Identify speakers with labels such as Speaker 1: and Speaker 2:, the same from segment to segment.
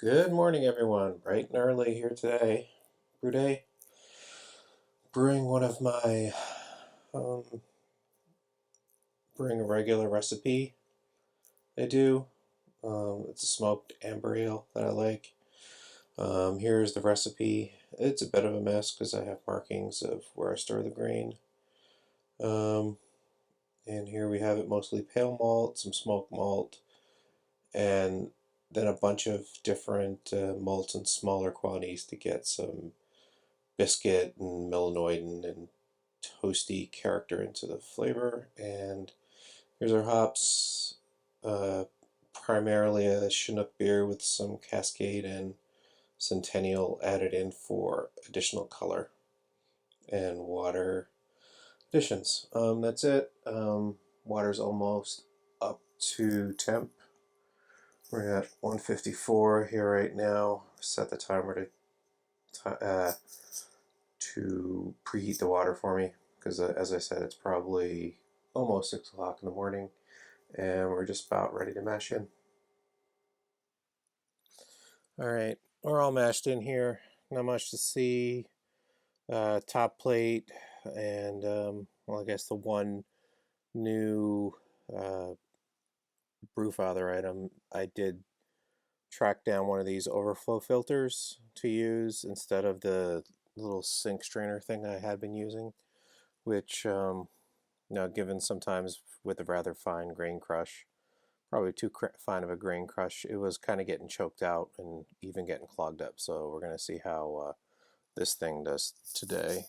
Speaker 1: Good morning, everyone. Bright and early here today. Brew day. Brewing one of my, um, brewing a regular recipe I do. It's a smoked amber ale that I like. Here's the recipe. It's a bit of a mess because I have markings of where I store the grain. Um, and here we have it mostly pale malt, some smoked malt, and then a bunch of different malts in smaller quantities to get some biscuit and melanoidin and toasty character into the flavor. And here's our hops. Uh, Primarily a Chinook beer with some Cascade and Centennial added in for additional color and water additions. That's it. Water's almost up to temp. We're at 154 here right now. Set the timer to preheat the water for me because, as I said, it's probably almost 6 o'clock in the morning and we're just about ready to mash in. All right, we're all mashed in here. Not much to see. Top plate and, well, I guess the one new Brewfather item, I did track down one of these overflow filters to use instead of the little sink strainer thing I had been using, which, given sometimes with a rather fine grain crush, probably too fine of a grain crush, it was kind of getting choked out and even getting clogged up. So we're going to see how this thing does today.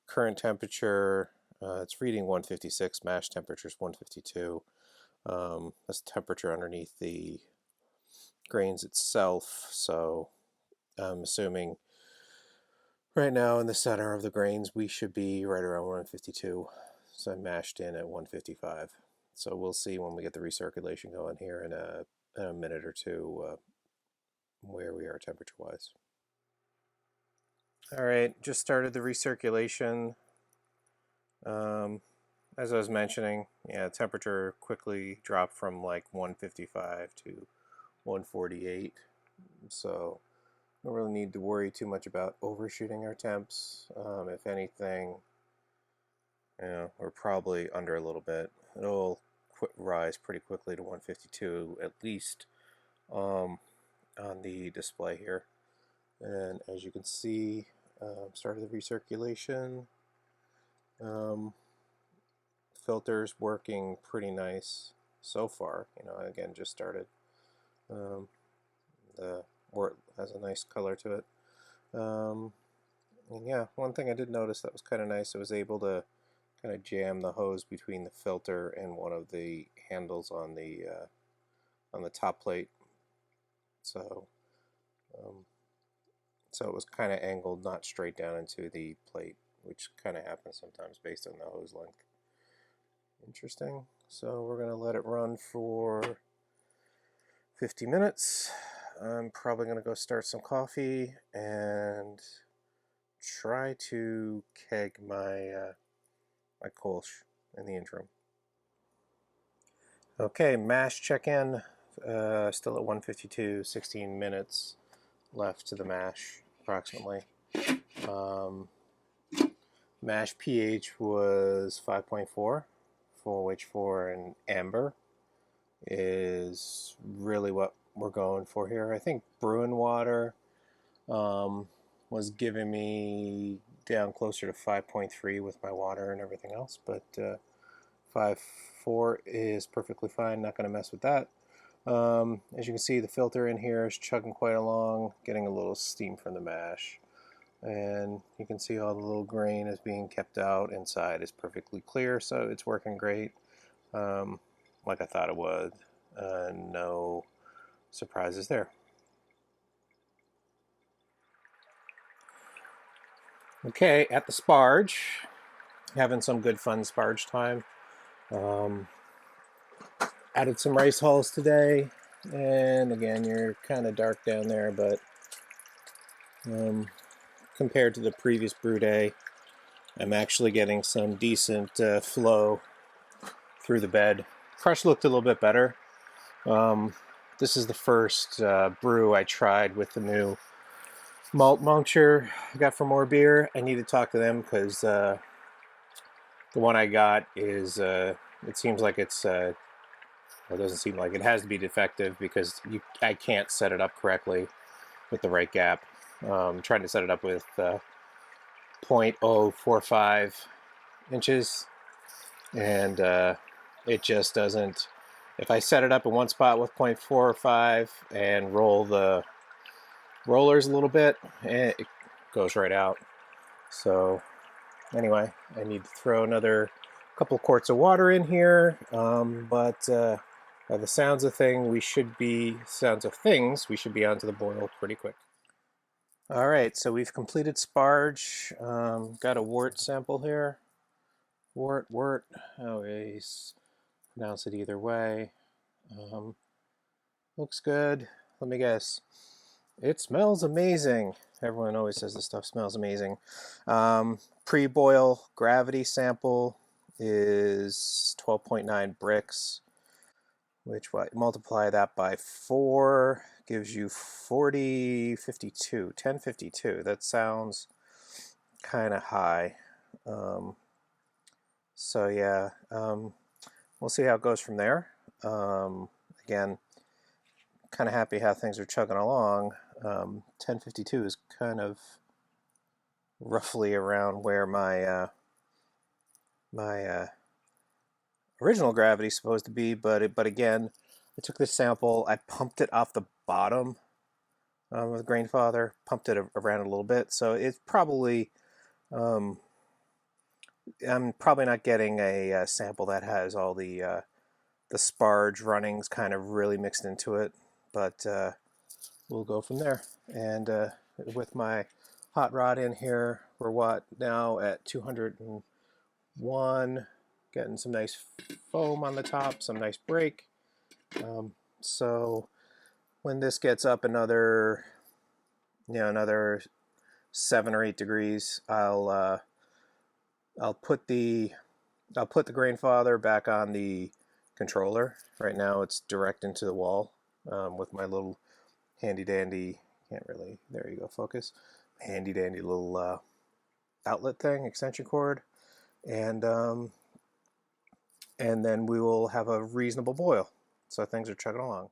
Speaker 1: Current temperature, it's reading 156, mash temperature is 152. That's temperature underneath the grains itself. So I'm assuming right now in the center of the grains we should be right around 152. So I mashed in at 155. So we'll see when we get the recirculation going here in a minute or two where we are temperature wise. All right, just started the recirculation. As I was mentioning, yeah, temperature quickly dropped from like 155 to 148. So don't really need to worry too much about overshooting our temps. If anything, we're probably under a little bit. It'll rise pretty quickly to 152 at least on the display here. And as you can see, started the recirculation. Filter's working pretty nice so far. Again, just started. The wort has a nice color to it. And yeah, one thing I did notice that was kind of nice, I was able to kind of jam the hose between the filter and one of the handles on the top plate. So so it was kind of angled, not straight down into the plate, which kind of happens sometimes based on the hose length. Interesting. So we're going to let it run for 50 minutes. I'm probably going to go start some coffee and try to keg my my Kolsch in the interim. Okay, mash check-in. Still at 152, 16 minutes left to the mash, approximately. Mash pH was 5.4, which for an amber is really what we're going for here. I think brewing water was giving me down closer to 5.3 with my water and everything else, but 5.4 is perfectly fine. Not going to mess with that. As you can see, the filter in here is chugging quite along, getting a little steam from the mash. And you can see all the little grain is being kept out. Inside is perfectly clear, so it's working great, like I thought it would. No surprises there. Okay, at the Sparge, having some good fun Sparge time. Added some rice hulls today, and again, you're kind of dark down there, but compared to the previous brew day, I'm actually getting some decent flow through the bed. Crush looked a little bit better. This is the first brew I tried with the new malt muncture I got from More Beer. I need to talk to them because the one I got is, it seems like it's, well, it doesn't seem like it has to be defective because I can't set it up correctly with the right gap. Trying to set it up with 0.045 inches, and it just doesn't. If I set it up in one spot with 0.45 and roll the rollers a little bit, it goes right out. So anyway, I need to throw another couple quarts of water in here, but by the sounds of things, we should be onto the boil pretty quick. All right, so we've completed Sparge. Got a wort sample here. Wort. I always pronounce it either way. Looks good. Let me guess. It smells amazing. Everyone always says this stuff smells amazing. Pre-boil gravity sample is 12.9 bricks, which multiply that by 4 gives you 1052. That sounds kind of high. So yeah, we'll see how it goes from there. Again, kind of happy how things are chugging along. 1052 is kind of roughly around where my original gravity is supposed to be, but again, I took this sample, I pumped it off the bottom with Grainfather, pumped it around a little bit, so it's probably I'm probably not getting a sample that has all the Sparge runnings kind of really mixed into it, but we'll go from there. And with my hot rod in here, we're now at 201, getting some nice foam on the top, some nice break. So when this gets up another 7 or 8 degrees, I'll put the Grainfather back on the controller. Right now it's direct into the wall with my little handy dandy, there you go, focus, handy dandy little outlet thing, extension cord, and then we will have a reasonable boil. So things are chugging along.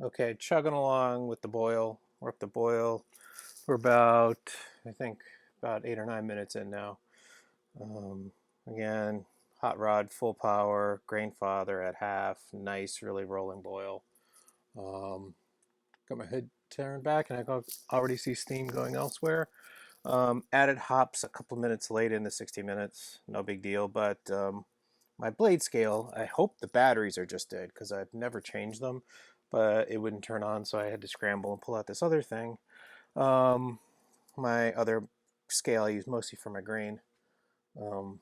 Speaker 1: Okay, chugging along with the boil. We're up to boil. We're about 8 or 9 minutes in now. Again, hot rod, full power, Grainfather at half, nice, really rolling boil. Got my hood turned back, and I can already see steam going elsewhere. Added hops a couple minutes late in the 60 minutes, no big deal, but my blade scale, I hope the batteries are just dead because I've never changed them, but it wouldn't turn on, so I had to scramble and pull out this other thing. My other scale I use mostly for my grain. The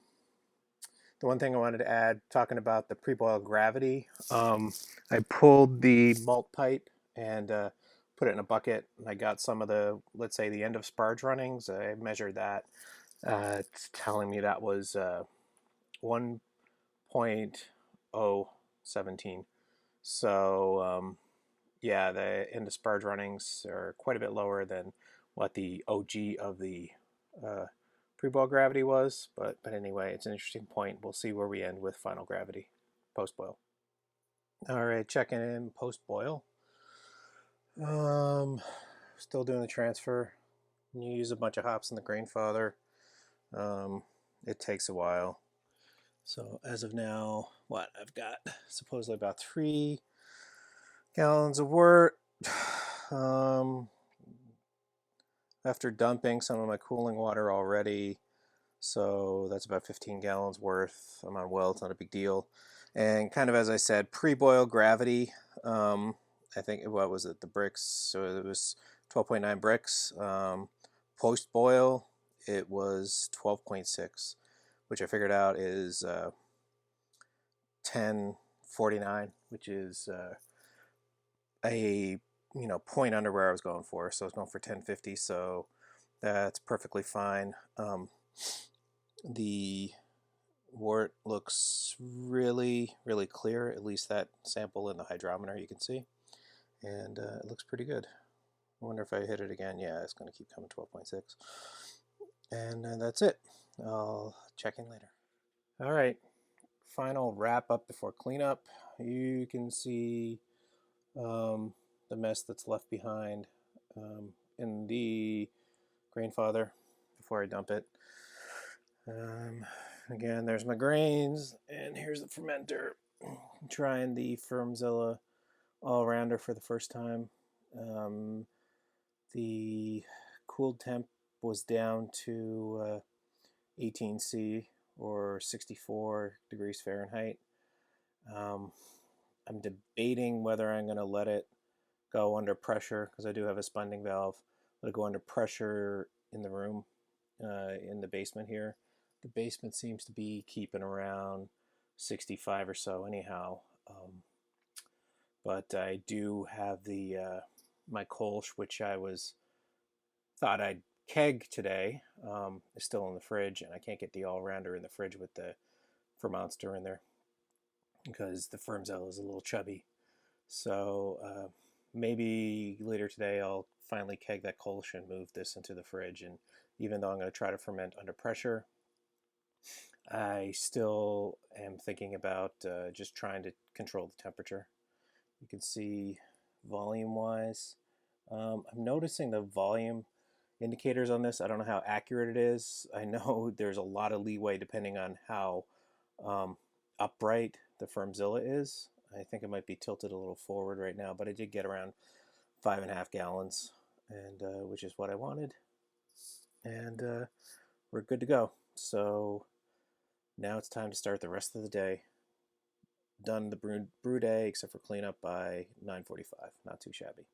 Speaker 1: one thing I wanted to add, talking about the pre-boil gravity, I pulled the malt pipe and put it in a bucket, and I got some of the, let's say, the end of Sparge runnings. I measured that. It's telling me that was 1.017. So yeah, the end of Sparge runnings are quite a bit lower than what the OG of the pre-boil gravity was, but anyway, it's an interesting point. We'll see where we end with final gravity post-boil. All right, checking in post-boil. Still doing the transfer. You use a bunch of hops in the Grainfather. It takes a while. So as of now, I've got supposedly about 3 gallons of wort. After dumping some of my cooling water already, so that's about 15 gallons worth. I'm on well, it's not a big deal. And kind of as I said, pre-boil gravity, I think, what was it, the bricks, so it was 12.9 bricks. Post-boil, it was 12.6, which I figured out is 1049, which is a point under where I was going for. So I was going for 1050, so that's perfectly fine. The Wort looks really, really clear, at least that sample in the hydrometer you can see. And it looks pretty good. I wonder if I hit it again. Yeah, it's going to keep coming 12.6. And that's it. I'll check in later. All right, final wrap up before cleanup. You can see the mess that's left behind in the Grainfather before I dump it. Again, there's my grains, and here's the fermenter. I'm trying the Fermzilla All Rounder for the first time. The cooled temp was down to 18°C or 64 degrees Fahrenheit. I'm debating whether I'm going to let it go under pressure because I do have a spunding valve. Let it go under pressure in the room, in the basement here. The basement seems to be keeping around 65 or so anyhow. But I do have the my Kolsch, which I thought I'd keg today, is still in the fridge, and I can't get the all-rounder in the fridge with the Fermonster in there because the Fermzilla is a little chubby. So maybe later today I'll finally keg that Kolsch and move this into the fridge. And even though I'm going to try to ferment under pressure, I still am thinking about just trying to control the temperature. You can see volume-wise. I'm noticing the volume indicators on this. I don't know how accurate it is. I know there's a lot of leeway depending on how upright the Fermzilla is. I think it might be tilted a little forward right now, but I did get around 5.5 gallons, and which is what I wanted. And we're good to go. So now it's time to start the rest of the day. Done the brew day, except for cleanup by 9:45. Not too shabby.